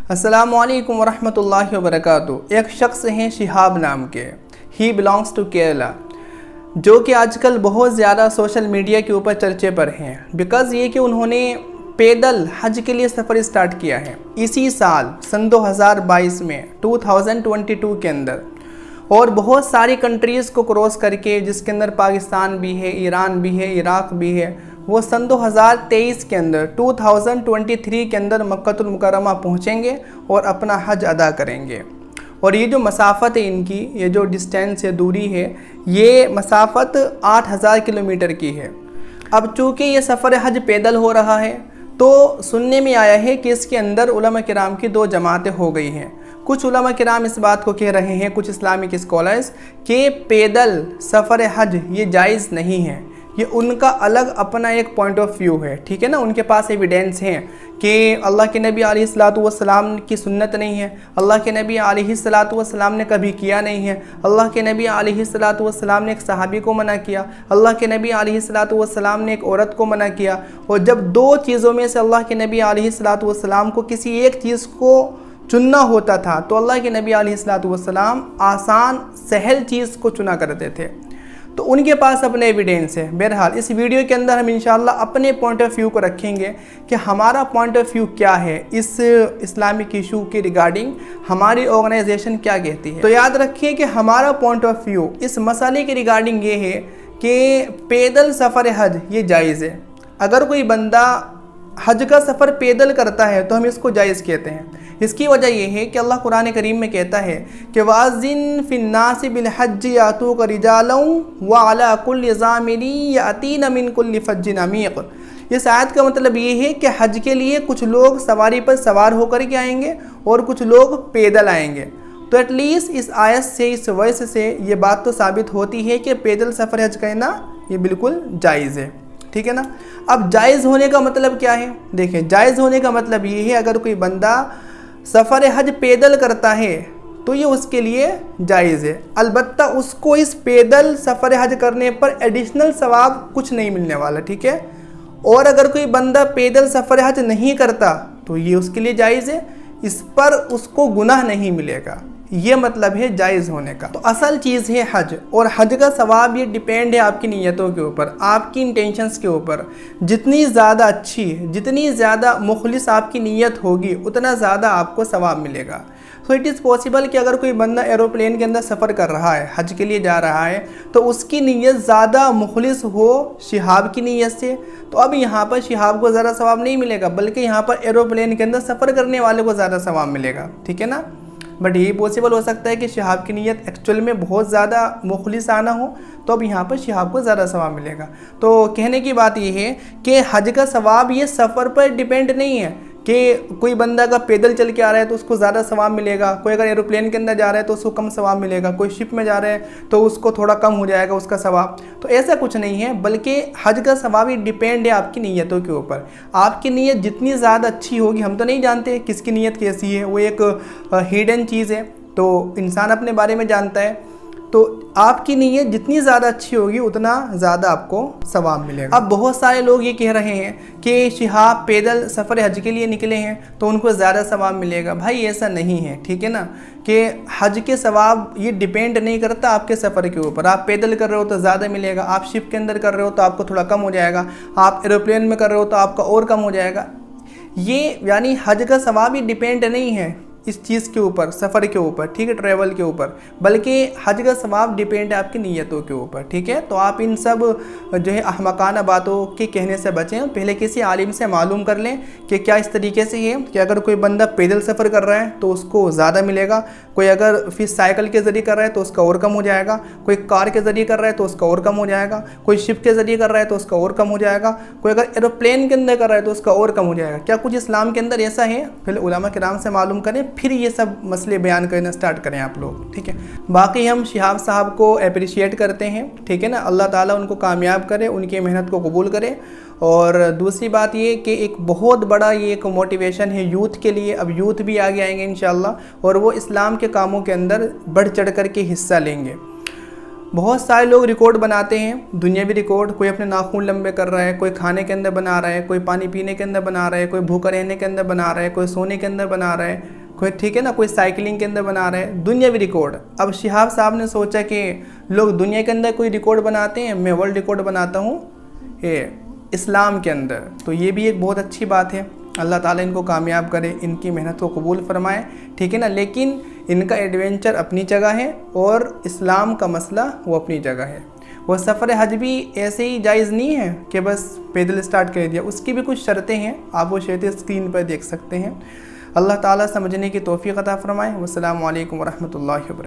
अस्सलामु अलैकुम वरहमतुल्लाहि वबरकातुहू। एक शख्स हैं शिहाब नाम के, ही बिलोंग्स टू केरला, जो कि आजकल बहुत ज़्यादा सोशल मीडिया के ऊपर चर्चे पर हैं बिकॉज़ ये कि उन्होंने पैदल हज के लिए सफ़र स्टार्ट किया है इसी साल सन 2022 में 2022 के अंदर, और बहुत सारी कंट्रीज़ को क्रॉस करके, जिसके अंदर पाकिस्तान भी है, ईरान भी है, इराक़ भी है, वो सन 2023 के अंदर 2023 के अंदर मक्कतुल मुकर्रमा पहुँचेंगे और अपना हज अदा करेंगे। और ये जो मसाफ़त है इनकी, ये जो डिस्टेंस है, दूरी है, ये मसाफ़त 8000 किलोमीटर की है। अब चूँकि ये सफ़र हज पैदल हो रहा है तो सुनने में आया है कि इसके अंदर उलमा किराम की दो जमातें हो गई हैं। कुछ उलमा किराम इस बात को कह रहे हैं, कुछ इस्लामिक स्कॉलर्स, कि पैदल सफ़र हज ये जायज़ नहीं है। ये उनका अलग अपना एक पॉइंट ऑफ व्यू है, ठीक है ना। उनके पास एविडेंस हैं कि अल्लाह के नबी अलैहिस्सलातु वस्सलाम की सुन्नत नहीं है, अल्लाह के नबी अलैहिस्सलातु वस्सलाम ने कभी किया नहीं है, अल्लाह के नबी अलैहिस्सलातु वस्सलाम ने एक सहाबी को मना किया, अल्लाह के नबी अलैहिस्सलातु वस्सलाम ने एक औरत को मना किया। और जब दो चीज़ों में से अल्लाह के नबी अलैहिस्सलातु वस्सलाम को किसी एक चीज़ को चुनना होता था तो अल्लाह के नबी अलैहिस्सलातु वस्सलाम आसान सहल चीज़ को चुना करते थे। तो उनके पास अपने एविडेंस है। बहरहाल इस वीडियो के अंदर हम इंशाअल्लाह अपने पॉइंट ऑफ व्यू को रखेंगे कि हमारा पॉइंट ऑफ व्यू क्या है इस इस्लामिक इशू के रिगार्डिंग, हमारी ऑर्गेनाइजेशन क्या कहती है। तो याद रखिए कि हमारा पॉइंट ऑफ व्यू इस मसले के रिगार्डिंग ये है कि पैदल सफ़र हज ये जायज़ है। अगर कोई बंदा हज का सफ़र पैदल करता है तो हम इसको जायज़ कहते हैं। इसकी वजह यह है कि अल्लाह कुरान करीम में कहता है कि वाज़िन फिन्नासि बिल हज्जि यातूका रिजालन व अला कुल्लि ज़ामिरी यातीना मिन कुल्लि फज्जिन अमीक़। इस आयत का मतलब ये है कि हज के लिए कुछ लोग सवारी पर सवार होकर के आएंगे और कुछ लोग पैदल आएंगे। तो एटलीस्ट इस आयत से, इस वजह से ये बात तो साबित होती है कि पैदल सफ़र हज करना ये बिल्कुल जायज़ है, ठीक है ना। अब जायज़ होने का मतलब क्या है? देखें, जायज़ होने का मतलब ये है अगर कोई बंदा सफ़र हज पैदल करता है तो ये उसके लिए जायज़ है। अलबत्ता उसको इस पैदल सफ़र हज करने पर एडिशनल सवाब कुछ नहीं मिलने वाला, ठीक है। और अगर कोई बंदा पैदल सफ़र हज नहीं करता तो ये उसके लिए जायज़ है, इस पर उसको गुनाह नहीं मिलेगा। ये मतलब है जायज़ होने का। तो असल चीज़ है हज, और हज का सवाब ये डिपेंड है आपकी नीयतों के ऊपर, आपकी इंटेंशंस के ऊपर। जितनी ज़्यादा अच्छी, जितनी ज़्यादा मुखलिस आपकी नीयत होगी उतना ज़्यादा आपको सवाब मिलेगा। सो इट इज़ पॉसिबल कि अगर कोई बंदा एरोप्लेन के अंदर सफ़र कर रहा है, हज के लिए जा रहा है, तो उसकी नीयत ज़्यादा मुखलिस हो शिहाब की नीयत से, तो अब यहाँ पर शिहाब को ज़्यादा सवाब नहीं मिलेगा, बल्कि यहाँ पर एरोप्लेन के अंदर सफ़र करने वाले को ज़्यादा सवाब मिलेगा, ठीक है ना। बट यही पॉसिबल हो सकता है कि शिहाब की नीयत एक्चुअल में बहुत ज़्यादा मुखलिस आना हो, तो अब यहाँ पर शिहाब को ज़्यादा सवाब मिलेगा। तो कहने की बात यह है कि हज का सवाब ये सफ़र पर डिपेंड नहीं है कि कोई बंदा अगर पैदल चल के आ रहा है तो उसको ज़्यादा सवाब मिलेगा, कोई अगर एरोप्लेन के अंदर जा रहा है तो उसको कम सवाब मिलेगा, कोई शिप में जा रहा है तो उसको थोड़ा कम हो जाएगा उसका सवाब। तो ऐसा कुछ नहीं है, बल्कि हज का सवाब ही डिपेंड है आपकी नीयतों के ऊपर। आपकी नीयत जितनी ज़्यादा अच्छी होगी, हम तो नहीं जानते किसकी नीयत कैसी है, वो एक हिडन चीज़ है, तो इंसान अपने बारे में जानता है। तो आपकी नीयत जितनी ज़्यादा अच्छी होगी उतना ज़्यादा आपको सवाब मिलेगा। अब बहुत सारे लोग ये कह रहे हैं कि शिहाब पैदल सफ़र हज के लिए निकले हैं तो उनको ज़्यादा सवाब मिलेगा। भाई ऐसा नहीं है, ठीक है ना, कि हज के सवाब ये डिपेंड नहीं करता आपके सफ़र के ऊपर। आप पैदल कर रहे हो तो ज़्यादा मिलेगा, आप शिप के अंदर कर रहे हो तो आपको थोड़ा कम हो जाएगा, आप एरोप्लेन में कर रहे हो तो आपका और कम हो जाएगा। ये यानी हज का सवाब ही डिपेंड नहीं है इस चीज़ के ऊपर, सफ़र के ऊपर, ठीक है, ट्रैवल के ऊपर, बल्कि हज का सवाब डिपेंड है आपकी नीयतों के ऊपर, ठीक है। तो आप इन सब जो है अहमकाना बातों के कहने से बचें, पहले किसी आलिम से मालूम कर लें कि क्या इस तरीके से है कि अगर कोई बंदा पैदल सफ़र कर रहा है तो उसको ज़्यादा मिलेगा, कोई अगर फिर साइकिल के ज़रिए कर रहा है तो उसका और कम हो जाएगा, कोई कार के ज़रिए कर रहा है तो उसका और कम हो जाएगा, कोई शिप के ज़रिए कर रहा है तो उसका और कम हो जाएगा, कोई अगर एरोप्लेन के अंदर कर रहा है तो उसका और कम हो जाएगा। क्या कुछ इस्लाम के अंदर ऐसा है? पहले उलमा किराम से मालूम करें, फिर ये सब मसले बयान करना स्टार्ट करें आप लोग, ठीक है। बाकी हम शिहाब साहब को अप्रिशिएट करते हैं, ठीक है ना। अल्लाह ताला उनको कामयाब करे, उनकी मेहनत को कबूल करे। और दूसरी बात ये कि एक बहुत बड़ा ये एक मोटिवेशन है यूथ के लिए। अब यूथ भी आगे आएंगे इंशाअल्लाह और वो इस्लाम के कामों के अंदर बढ़ चढ़ कर के हिस्सा लेंगे। बहुत सारे लोग रिकॉर्ड बनाते हैं, दुनियावी रिकॉर्ड। कोई अपने नाखून लंबे कर रहा है, कोई खाने के अंदर बना रहा है, कोई पानी पीने के अंदर बना रहा है, कोई भूखा रहने के अंदर बना रहा है, कोई सोने के अंदर बना रहा है, कोई ठीक है ना, कोई साइकिलिंग के अंदर बना रहा है, दुनियावी रिकॉर्ड। अब शिहाब साहब ने सोचा कि लोग दुनिया के अंदर कोई रिकॉर्ड बनाते हैं, मैं वर्ल्ड रिकॉर्ड बनाता हूँ इस्लाम के अंदर। तो ये भी एक बहुत अच्छी बात है। अल्लाह ताला इनको कामयाब करे, इनकी मेहनत को कबूल फरमाए, ठीक है ना। लेकिन इनका एडवेंचर अपनी जगह है और इस्लाम का मसला वो अपनी जगह है। वो सफ़र हज भी ऐसे ही जायज़ नहीं है कि बस पैदल स्टार्ट कर दिया, उसकी भी कुछ शर्तें हैं, आप वो शर्तें स्क्रीन पर देख सकते हैं। अल्लाह ताला समझने की तौफीक अता फरमाए। वस्सलामु अलैकुम वरहमतुल्लाहि वबरकातुहू।